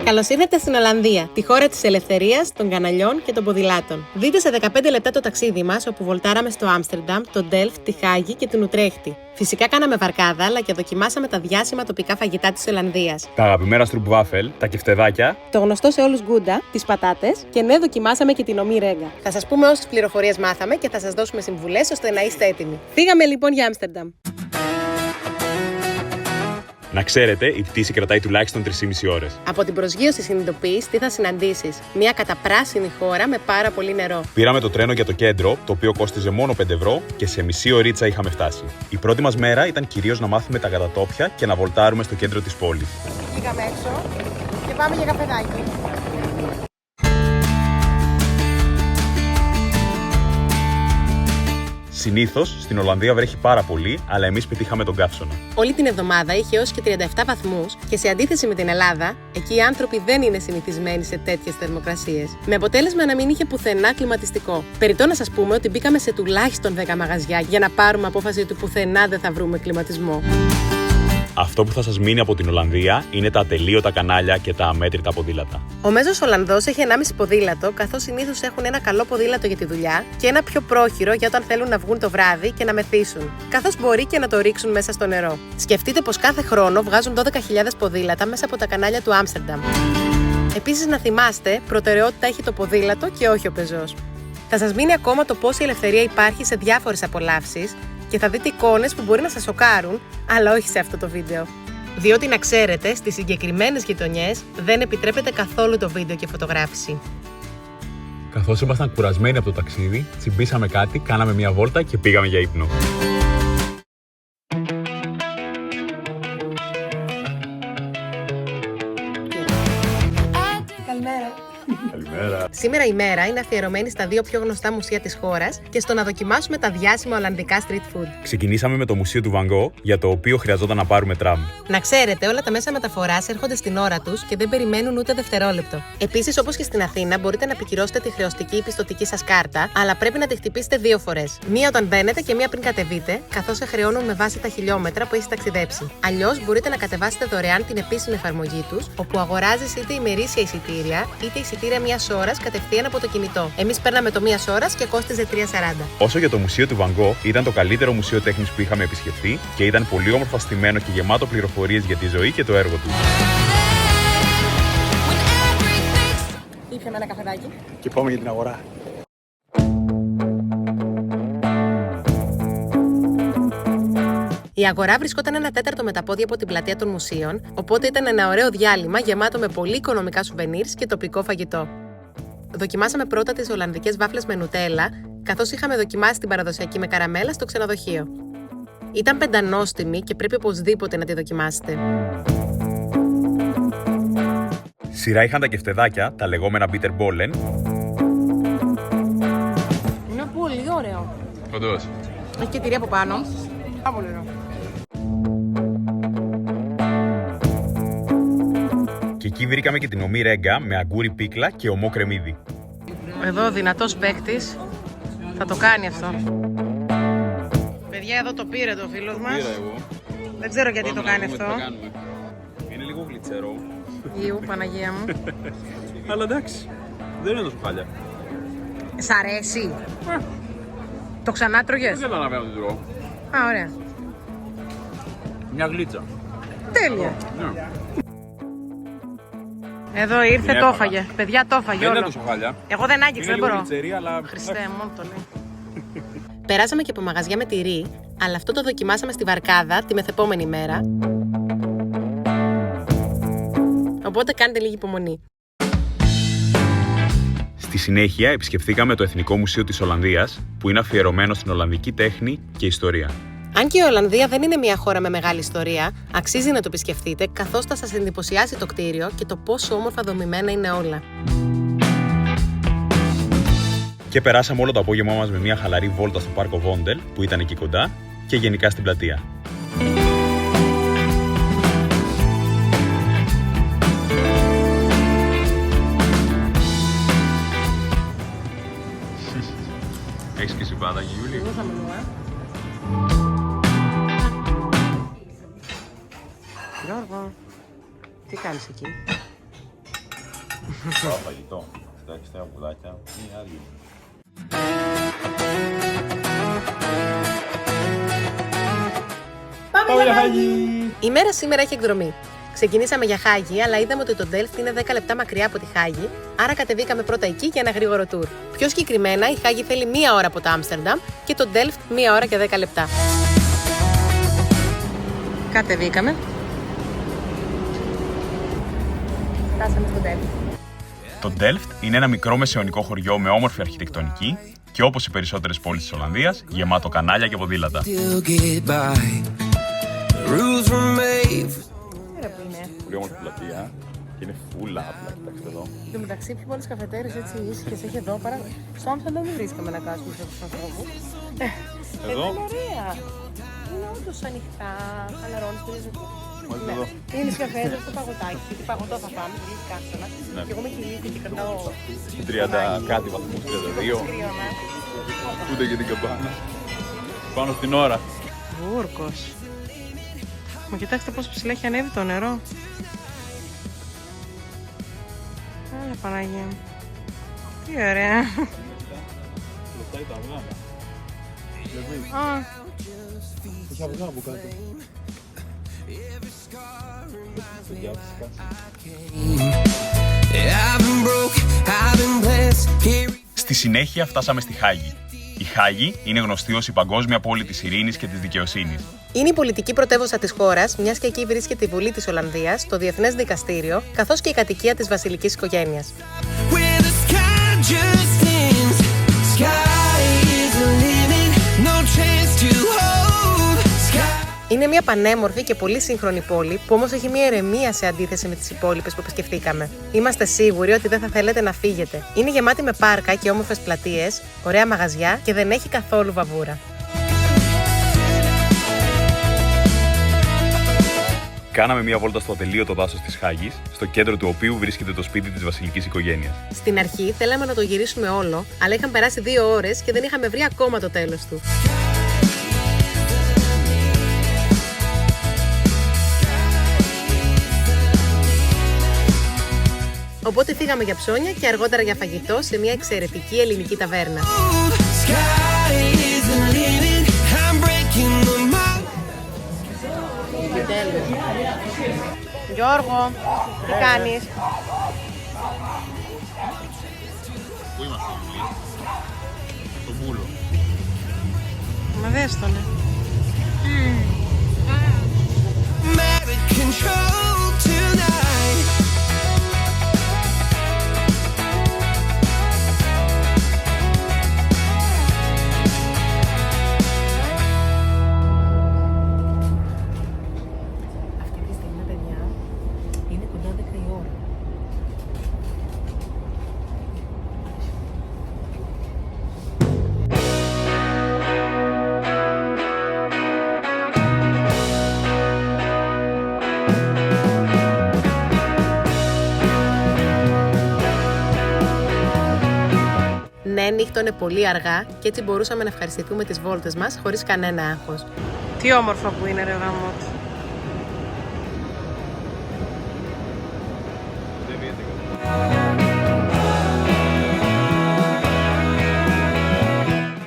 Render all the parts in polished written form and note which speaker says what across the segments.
Speaker 1: Καλώς ήρθατε στην Ολλανδία, τη χώρα της ελευθερίας, των καναλιών και των ποδηλάτων. Δείτε σε 15 λεπτά το ταξίδι μας, όπου βολτάραμε στο Άμστερνταμ, το Ντέλφτ, τη Χάγη και την Ουτρέχτη. Φυσικά κάναμε βαρκάδα, αλλά και δοκιμάσαμε τα διάσημα τοπικά φαγητά της Ολλανδίας.
Speaker 2: Τα αγαπημένα στρουπβάφελ, τα κεφτεδάκια,
Speaker 1: Το γνωστό σε όλους γκούντα, τις πατάτες και ναι, δοκιμάσαμε και την ομή ρέγγα. Θα σας πούμε όσες πληροφορίες μάθαμε και θα σας δώσουμε συμβουλές ώστε να είστε έτοιμοι. Φύγαμε λοιπόν για Άμστερνταμ.
Speaker 2: να ξέρετε, η πτήση κρατάει τουλάχιστον 3,5 ώρες.
Speaker 1: Από την προσγείωση συνειδητοποιείς τι θα συναντήσεις. Μια καταπράσινη χώρα με πάρα πολύ νερό.
Speaker 2: Πήραμε το τρένο για το κέντρο, το οποίο κόστιζε μόνο 5 ευρώ και σε μισή ωρίτσα είχαμε φτάσει. Η πρώτη μας μέρα ήταν κυρίως να μάθουμε τα κατατόπια και να βολτάρουμε στο κέντρο της πόλης.
Speaker 1: Βγήκαμε έξω και πάμε για καφεδάκι.
Speaker 2: Συνήθως στην Ολλανδία βρέχει πάρα πολύ, αλλά εμείς πετύχαμε τον καύσωνα.
Speaker 1: Όλη την εβδομάδα είχε έως και 37 βαθμούς και σε αντίθεση με την Ελλάδα, εκεί οι άνθρωποι δεν είναι συνηθισμένοι σε τέτοιες θερμοκρασίες. Με αποτέλεσμα να μην είχε πουθενά κλιματιστικό. Περιττό να σας πούμε ότι μπήκαμε σε τουλάχιστον 10 μαγαζιά για να πάρουμε απόφαση ότι πουθενά δεν θα βρούμε κλιματισμό.
Speaker 2: Αυτό που θα σας μείνει από την Ολλανδία είναι τα ατελείωτα κανάλια και τα αμέτρητα ποδήλατα.
Speaker 1: Ο μέσος Ολλανδός έχει 1,5 ποδήλατο, καθώς συνήθως έχουν ένα καλό ποδήλατο για τη δουλειά και ένα πιο πρόχειρο για όταν θέλουν να βγουν το βράδυ και να μεθύσουν, καθώς μπορεί και να το ρίξουν μέσα στο νερό. Σκεφτείτε πως κάθε χρόνο βγάζουν 12.000 ποδήλατα μέσα από τα κανάλια του Άμστερνταμ. Επίσης, να θυμάστε, προτεραιότητα έχει το ποδήλατο και όχι ο πεζός. Θα σας μείνει ακόμα το πώς η ελευθερία υπάρχει σε διάφορες απολαύσεις και θα δείτε εικόνες που μπορεί να σας σοκάρουν, αλλά όχι σε αυτό το βίντεο. Διότι να ξέρετε, στις συγκεκριμένες γειτονιές δεν επιτρέπεται καθόλου το βίντεο και φωτογράφηση.
Speaker 2: Καθώς ήμασταν κουρασμένοι από το ταξίδι, τσιμπήσαμε κάτι, κάναμε μια βόλτα και πήγαμε για ύπνο.
Speaker 1: Καλημέρα.
Speaker 2: Καλημέρα.
Speaker 1: Σήμερα η μέρα είναι αφιερωμένη στα δύο πιο γνωστά μουσεία της χώρας και στο να δοκιμάσουμε τα διάσημα ολλανδικά street food.
Speaker 2: Ξεκινήσαμε με το Μουσείο του Van Gogh, για το οποίο χρειαζόταν να πάρουμε τραμ.
Speaker 1: Να ξέρετε, όλα τα μέσα μεταφοράς έρχονται στην ώρα τους και δεν περιμένουν ούτε δευτερόλεπτο. Επίσης, όπως και στην Αθήνα, μπορείτε να επικυρώσετε τη χρεωστική ή πιστωτική σας κάρτα, αλλά πρέπει να τη χτυπήσετε 2 φορές. Μία όταν μπαίνετε και μία πριν κατεβείτε, καθώς σε χρεώνουν με βάση τα χιλιόμετρα που έχεις ταξιδέψει. Αλλιώς, μπορείτε να κατεβάσετε δωρεάν την επίσημη εφαρμογή τους, όπου αγοράζεις είτε ημερήσια εισιτήρια, είτε εισιτήρια μιας ώρας κατευθείαν από το κινητό. Εμείς παίρναμε το μιας ώρας και κόστιζε 3,40.
Speaker 2: Όσο για το Μουσείο του Van Gogh, ήταν το καλύτερο μουσείο τέχνης που είχαμε επισκεφτεί και ήταν πολύ όμορφα στημένο και γεμάτο πληροφορίες για τη ζωή και το έργο του.
Speaker 1: Ήπιαμε ένα καφεδάκι.
Speaker 2: Και πάμε για την αγορά.
Speaker 1: Η αγορά βρισκόταν 1/4 με τα πόδια από την πλατεία των μουσείων, οπότε ήταν ένα ωραίο διάλειμμα γεμάτο με πολύ οικονομικά σουβενίρς και τοπικό φαγητό. Δοκιμάσαμε πρώτα τις ολλανδικές βάφλες με νουτέλα, καθώς είχαμε δοκιμάσει την παραδοσιακή με καραμέλα στο ξενοδοχείο. Ήταν πεντανόστιμη και πρέπει οπωσδήποτε να τη δοκιμάσετε.
Speaker 2: Σειρά είχαν τα κεφτεδάκια, τα λεγόμενα bitterbollen.
Speaker 1: Είναι πολύ ωραίο.
Speaker 2: Όντως.
Speaker 1: Έχει και τυρί από πάνω. Πάρα πολύ ωραίο.
Speaker 2: Και εκεί βρήκαμε και την ομή ρέγγα με αγκούρι πίκλα και ομό κρεμμύδι.
Speaker 1: Εδώ ο δυνατός παίκτης θα το κάνει αυτό. Παιδιά, εδώ το πήρε το φίλος μας. Δεν ξέρω γιατί το κάνει αυτό.
Speaker 2: Είναι λίγο γλιτσερό.
Speaker 1: Ιού, Παναγία μου.
Speaker 2: Αλλά εντάξει, δεν είναι τόσο χάλια.
Speaker 1: Σ' αρέσει? Το ξανά τρώγες?
Speaker 2: Δεν καταλαβαίνω τι τρώω.
Speaker 1: Α, ωραία.
Speaker 2: Μια γλίτσα.
Speaker 1: Τέλεια.
Speaker 2: Ναι.
Speaker 1: Εδώ ήρθε,
Speaker 2: Την
Speaker 1: το
Speaker 2: έφαγα.
Speaker 1: έφαγε. Παιδιά, το έφαγε
Speaker 2: Δεν είναι
Speaker 1: όλο.
Speaker 2: τόσο χάλια.
Speaker 1: Εγώ δεν άγγιξα, δεν μπορώ.
Speaker 2: γλιτσερή, αλλά...
Speaker 1: Χριστέ, μόνο το λέει. Περάσαμε και από μαγαζιά με τυρί, αλλά αυτό το δοκιμάσαμε στη Βαρκάδα τη μεθεπόμενη μέρα. Οπότε κάντε λίγη υπομονή.
Speaker 2: Στη συνέχεια επισκεφθήκαμε το Εθνικό Μουσείο της Ολλανδίας, που είναι αφιερωμένο στην Ολλανδική τέχνη και ιστορία.
Speaker 1: Αν και η Ολλανδία δεν είναι μια χώρα με μεγάλη ιστορία, αξίζει να το επισκεφτείτε, καθώς θα σας εντυπωσιάσει το κτίριο και το πόσο όμορφα δομημένα είναι όλα.
Speaker 2: Και περάσαμε όλο το απόγευμα μας με μια χαλαρή βόλτα στο πάρκο Βόντελ, που ήταν εκεί κοντά, και γενικά στην πλατεία. Έχεις και συμπάτακι, Γιούλη?
Speaker 1: Γιώργο, τι κάνεις εκεί?
Speaker 2: Φαγητό. Εντάξει, τα πουλάκια είναι άδειο.
Speaker 1: Πάμε για Χάγη! Η μέρα σήμερα έχει εκδρομή. Ξεκινήσαμε για Χάγη, αλλά είδαμε ότι το Delft είναι 10 λεπτά μακριά από τη Χάγη, άρα κατεβήκαμε πρώτα εκεί για ένα γρήγορο tour. Πιο συγκεκριμένα, η Χάγη θέλει 1 ώρα από το Άμστερνταμ και το Delft 1 ώρα και 10 λεπτά. Κατεβήκαμε. Φτάσαμε στο Delft.
Speaker 2: Το Delft είναι ένα μικρό μεσαιωνικό χωριό με όμορφη αρχιτεκτονική και όπως οι περισσότερες πόλεις της Ολλανδίας, γεμάτο κανάλια και ποδήλατα. Πολύ όμορφη πλατεία και είναι φούλα απλά, κοιτάξτε εδώ.
Speaker 1: Εν τω μεταξύ, πιο πολλές καφετέρειες έτσι ήσυχες έχει εδώ παρά. Στο Άμστερνταμ δεν βρίσκαμε να κάτσουμε σε αυτούς τους ανθρώπους.
Speaker 2: Εδώ.
Speaker 1: Είναι ωραία. Είναι όντως ανοιχτά, χαλαρώνεις, πήρες εκεί.
Speaker 2: Μόλις εδώ.
Speaker 1: Είναι στις καφέδες στο παγωτάκι, γιατί παγωτό θα πάμε, πολύ κάστανα.
Speaker 2: Ναι.
Speaker 1: Και εγώ με κυλίδι και κρατάω
Speaker 2: 30 κάτι βαθμούς, 32.
Speaker 1: κρύωνα.
Speaker 2: Ούτε και την καμπάνα. Πάνω στην ώρα.
Speaker 1: Βούρκος. Μα κοιτάξτε πόσο ψηλά έχει ανέβει το νερό. Άρα Παναγία μου. Τι ωραία.
Speaker 2: Λεπτάει τα αυγά.
Speaker 1: Α,
Speaker 2: Έχει αυγά από κάτω. Στη συνέχεια φτάσαμε στη Χάγη. Η Χάγη είναι γνωστή ως η παγκόσμια πόλη της ειρήνης και της δικαιοσύνης.
Speaker 1: είναι η πολιτική πρωτεύουσα της χώρας, μιας και εκεί βρίσκεται η Βουλή της Ολλανδίας, το Διεθνές Δικαστήριο, καθώς και η κατοικία της βασιλικής οικογένειας. Είναι μια πανέμορφη και πολύ σύγχρονη πόλη, που όμως έχει μια ηρεμία σε αντίθεση με τις υπόλοιπες που επισκεφτήκαμε. Είμαστε σίγουροι ότι δεν θα θέλετε να φύγετε. Είναι γεμάτη με πάρκα και όμορφες πλατείες, ωραία μαγαζιά και δεν έχει καθόλου βαβούρα.
Speaker 2: Κάναμε μια βόλτα στο ατελείωτο δάσος της Χάγης, στο κέντρο του οποίου βρίσκεται το σπίτι της βασιλικής οικογένειας.
Speaker 1: Στην αρχή θέλαμε να το γυρίσουμε όλο, αλλά είχαν περάσει 2 ώρες και δεν είχαμε βρει ακόμα το τέλος του. Οπότε φύγαμε για ψώνια και αργότερα για φαγητό σε μια εξαιρετική ελληνική ταβέρνα. Γιώργο, τι κάνεις?
Speaker 2: Πού είμαστε, Γιούλη? Στο Μούλο.
Speaker 1: Μα δες τον, Ναι, νύχτωνε πολύ αργά και έτσι μπορούσαμε να ευχαριστηθούμε τις βόλτες μας χωρίς κανένα άγχος. Τι όμορφα που είναι, ρε γάμο.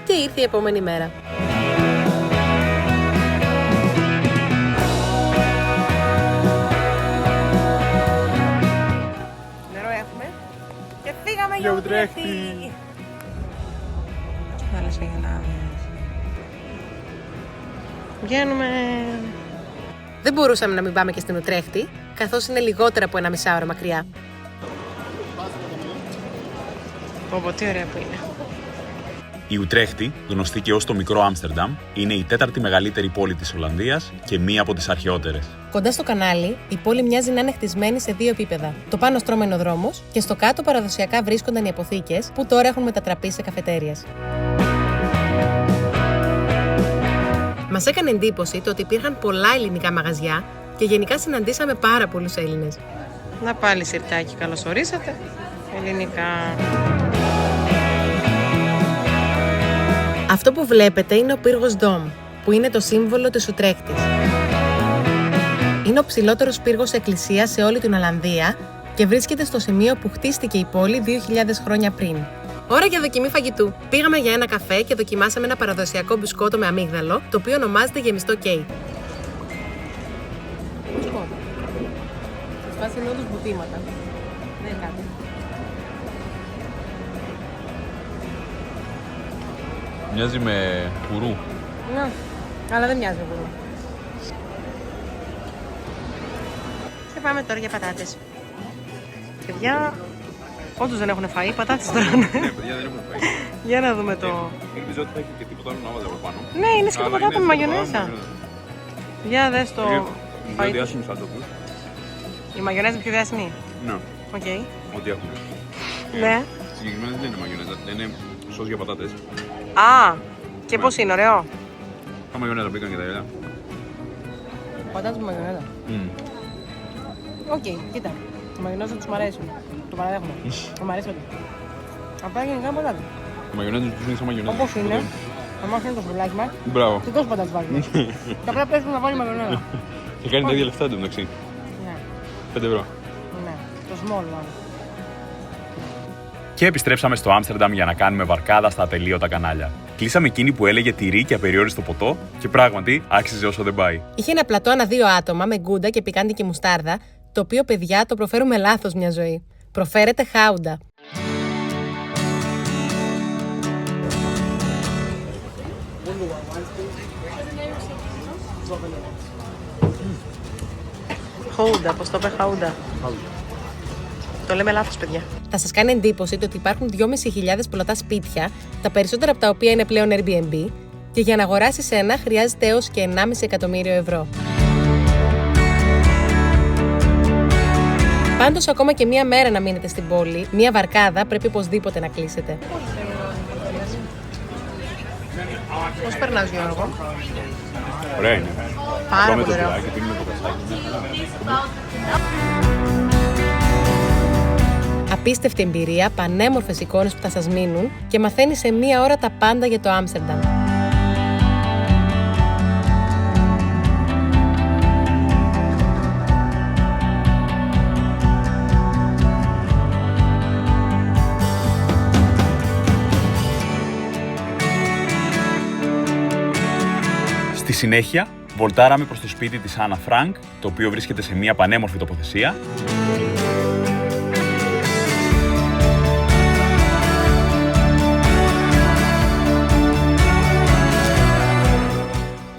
Speaker 1: Και ήρθε η επόμενη μέρα. Νερό έχουμε και φύγαμε για Ουτρέχτη. Θάλασσα για να βγαίνουμε. Δεν μπορούσαμε να μην πάμε και στην Ουτρέχτη, καθώς είναι λιγότερα από 1,5 ώρα μακριά. Πω, τι ωραία που είναι.
Speaker 2: Η Ουτρέχτη, γνωστή και ως το μικρό Άμστερνταμ, είναι η 4η μεγαλύτερη πόλη της Ολλανδίας και μία από τις αρχαιότερες.
Speaker 1: Κοντά στο κανάλι, η πόλη μοιάζει να είναι χτισμένη σε 2 επίπεδα. Το πάνω στρώμα είναι ο δρόμος και στο κάτω παραδοσιακά βρίσκονταν οι αποθήκες που τώρα έχουν μετατραπεί σε καφετέριες. Μας έκανε εντύπωση το ότι υπήρχαν πολλά ελληνικά μαγαζιά και γενικά συναντήσαμε πάρα πολλούς Έλληνες. Να πάλι σιρτάκι, καλώς ορίσατε. Ελληνικά. Αυτό που βλέπετε είναι ο πύργος Ντόμ, που είναι το σύμβολο της Ουτρέχτης. Είναι ο ψηλότερος πύργος εκκλησίας σε όλη την Ολλανδία και βρίσκεται στο σημείο που χτίστηκε η πόλη 2.000 χρόνια πριν. Ώρα για δοκιμή φαγητού. Πήγαμε για ένα καφέ και δοκιμάσαμε ένα παραδοσιακό μπισκότο με αμύγδαλο, το οποίο ονομάζεται γεμιστό κέικ. Μπισκότο. Σας είναι όντως μπουτήματα. Δεν είναι κάτι.
Speaker 2: Μοιάζει με κουρού.
Speaker 1: Ναι, αλλά δεν μοιάζει με κουρού. Και πάμε τώρα για πατάτες. Παιδιά, όντως δεν έχουν φάει, πατάτες τώρα.
Speaker 2: Ναι, παιδιά δεν έχουν φάει.
Speaker 1: Για να δούμε το...
Speaker 2: Ελπίζω ότι θα έχει και τίποτα άλλο να βάλω από πάνω.
Speaker 1: Ναι, είναι σκέτο πατάτα με μαγιονέζα. Για δες το...
Speaker 2: Είναι διάσημο σαν το πούς.
Speaker 1: Η μαγιονέζα πιο διάσημη.
Speaker 2: Ναι,
Speaker 1: Οκ.
Speaker 2: ό,τι έχουν.
Speaker 1: Ναι.
Speaker 2: Συγκεκριμένα δεν είναι μαγιονέζα, είναι σως για πατάτες.
Speaker 1: Α, και πώς είναι, ωραίο.
Speaker 2: Τα μαγιονέζα μπήκαν και τα γέλια.
Speaker 1: Πατάτες με μαγιονέζα. Οκ, κοίτα. Τα μαγιονέζα τους μ' αρέσουν. Το παραδέχομαι. Μ' αρέσει όντως. Απλά γενικά πατάτα.
Speaker 2: Τα μαγιονέζα τους είναι σαν μαγιονέζα.
Speaker 1: Όπως είναι. Αν είναι το φρουλάκι μας,
Speaker 2: Μπράβο.
Speaker 1: και τόσο πατάτες βάζουμε. Και απλά πέσουν να βάλει μαγιονέζα.
Speaker 2: Και κάνει τα ίδια λεφτά του μεταξύ.
Speaker 1: Ναι,
Speaker 2: 5 ευρώ.
Speaker 1: ναι. Το small one.
Speaker 2: Και επιστρέψαμε στο Άμστερνταμ για να κάνουμε βαρκάδα στα ατελείωτα κανάλια. Κλείσαμε εκείνη που έλεγε τυρί και απεριόριστο ποτό και πράγματι άξιζε όσο δεν πάει.
Speaker 1: Είχε ένα πλατό ανά 2 άτομα με γκούντα και πικάντικη μουστάρδα, το οποίο παιδιά το προφέρουμε λάθος μια ζωή. Προφέρεται χάουντα. Χάουντα, πώς το είπε χάουντα. Το λέμε λάθος, παιδιά. Θα σας κάνει εντύπωση ότι υπάρχουν 2.500 πλωτά σπίτια, τα περισσότερα από τα οποία είναι πλέον Airbnb, και για να αγοράσεις ένα χρειάζεται έως και 1,5 εκατομμύριο ευρώ. Πάντως, ακόμα και μία μέρα να μείνετε στην πόλη, μία βαρκάδα πρέπει οπωσδήποτε να κλείσετε. Πώς περνάς, Γιώργο?
Speaker 2: Ωραία είναι.
Speaker 1: Πάρα πολύ ωραία. Απίστευτη εμπειρία, πανέμορφες εικόνες που θα σας μείνουν και μαθαίνεις σε μία ώρα τα πάντα για το Άμστερνταμ.
Speaker 2: Στη συνέχεια, βολτάραμε προς το σπίτι της Άννα Φρανκ, το οποίο βρίσκεται σε μια πανέμορφη τοποθεσία.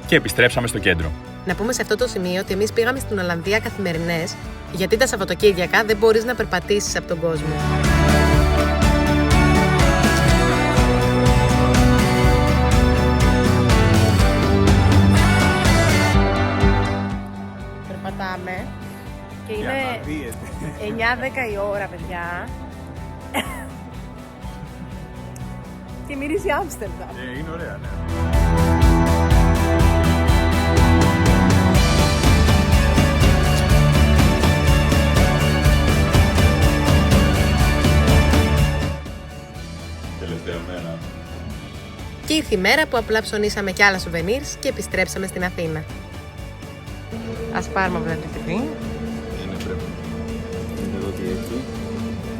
Speaker 2: Και επιστρέψαμε στο κέντρο.
Speaker 1: Να πούμε σε αυτό το σημείο ότι εμείς πήγαμε στην Ολλανδία καθημερινές, γιατί τα Σαββατοκύριακα δεν μπορείς να περπατήσεις από τον κόσμο. Περπατάμε και είναι 9-10 η ώρα, παιδιά. Και μυρίζει Άμστερνταμ.
Speaker 2: Είναι ωραία, ναι.
Speaker 1: Και ήρθε η μέρα που απλά ψωνίσαμε κι άλλα σουβενίρς και επιστρέψαμε στην Αθήνα. Ας πάρουμε από την τυπή.
Speaker 2: Είναι πρέπει. Είναι εδώ τι έχει.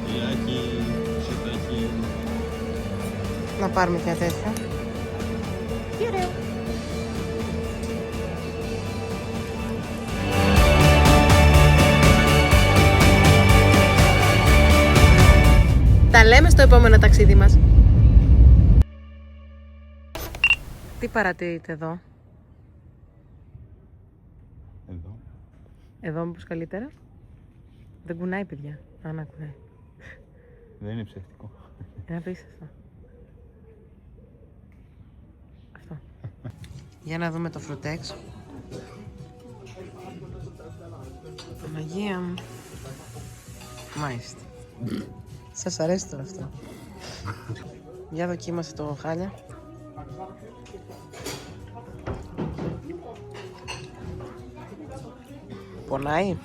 Speaker 2: Γιάκι, σετάκι.
Speaker 1: Να πάρουμε και ένα τέτοιο. Τι ωραίο. Τα λέμε στο επόμενο ταξίδι μας. Τι παρατηρείτε εδώ?
Speaker 2: Εδώ.
Speaker 1: Εδώ μήπως καλύτερα? Δεν κουνάει, παιδιά. Αν κουνάει.
Speaker 2: Δεν είναι ψεύτικο.
Speaker 1: Είναι απίστευτο. Αυτό. Για να δούμε το φρουτέξ. Παναγία μου. Μάλιστα. Σας αρέσει τώρα αυτό? Για δοκίμασε το χάλια. Πονάει?